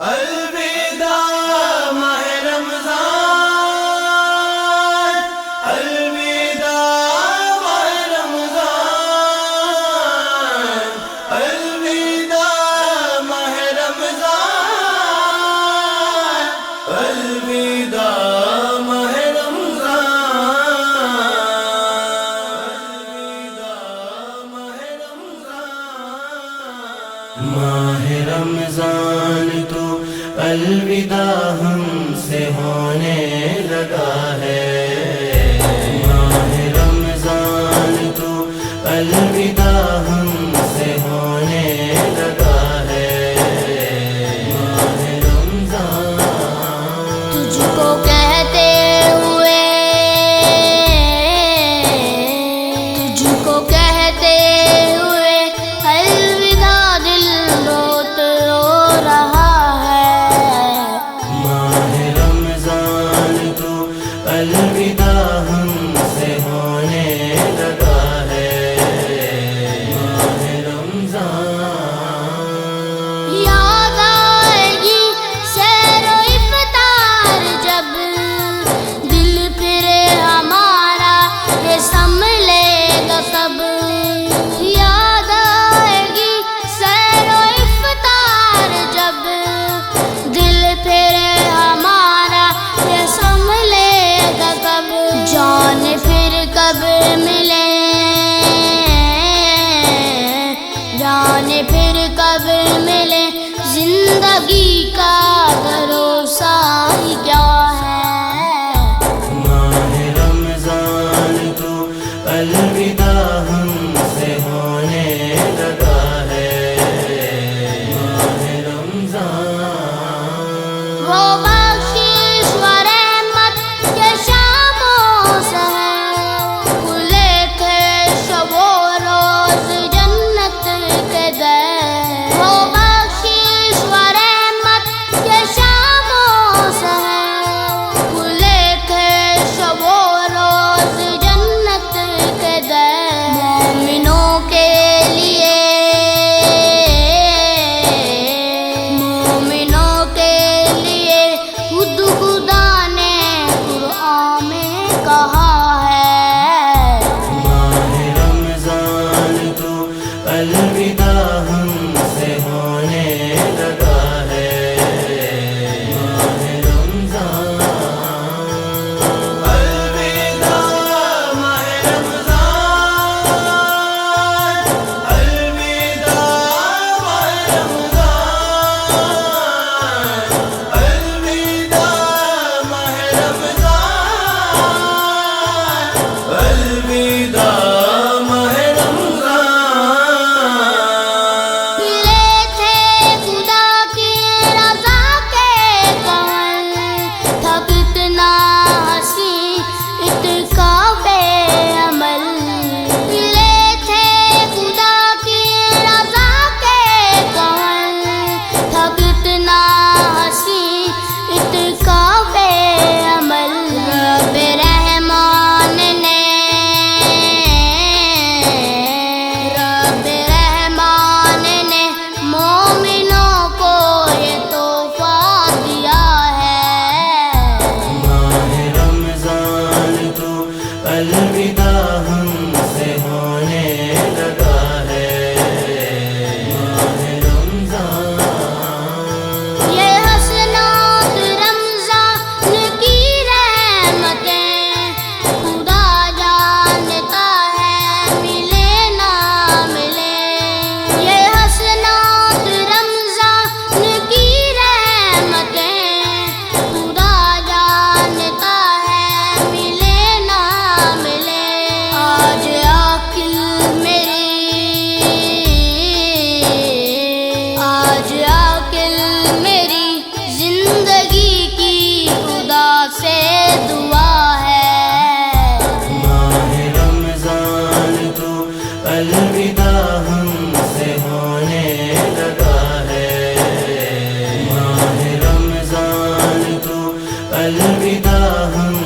الوداع ماہ رمضان، الوداع ماہ رمضان، الوداع ماہ رمضان، الوداع ماہ رمضان، الوداع ماہ رمضان۔ ماہ رمضان تو الوداع ہم سے ہونے لگا ہے، ماہ رمضان تو الوداع ہم سے ہونے لگا ہے، ماہ رمضان۔ تجھ کو کہتے ہوئے، تجھ کو کہتے ہوئے الوداع دل بہت رو رہا ہے، ماہ رمضان تو الوداع ہم سے ہونے لگا ہے، ماہ رمضان۔ یاد آئے گی سیر و افطار جب دل پھرے ہمارا یہ سنبھلے گا کب، یاد آئے گی سیر و افطار جب دل پھرے ہمارا یہ سنبھلے گا کب، جان پھر کب ملے، جان پھر کب ملے، زندگی کا بھروسہ ہی کیا ہے، ماہ رمضان تو الوداع ہم سے ہونے لگا ہے، ماہ رمضان۔ وہ بخشش و رحمت کے شام و سحر کھلے تھے شب و روز جنت کے در، وہ بخشش و رحمت کے شام و سحر کھلے تھے شب و روز جنت کے در، مومنوں کے لیے، مومنوں کے لیے خود خدا نے قرآن میں کہا ہے، ماہ رمضان تو الوداع ہم سے ہونے لگا ہے، ماہ رمضان۔ الوداع ماہ رمضان، الوداع ماہ رمضان، الوداع ماہ رمضان، الوداع ماہ رمضان۔ ملے تھے خدا کی رضا کے کمل، تھک اتنا ہنسی اتکاب عمل، ملے تھے خدا کی رضا کے کمل، تھک اتنا ہنسی اتکاب عمل، رب رحمان نے، رب رحمان نے مومنوں کو یہ تحفہ دیا ہے، ماہ رمضان تو الوداع ہم سے ہونے لگا ہے، ماہ رمضان۔ یہ حسنات رمضان کی رحمتیں خدا جانتا ہے ملے نہ ملے، یہ حسنات رمضان کی رحمتیں خدا جانتا ہے ملے نہ ملے، آج عاقل میری، آج عاقل میری زندگی کی خدا سے دعا ہے، ماہ رمضان تو الوداع ہم سے ہونے لگا ہے، ماہ رمضان تو الوداع ہم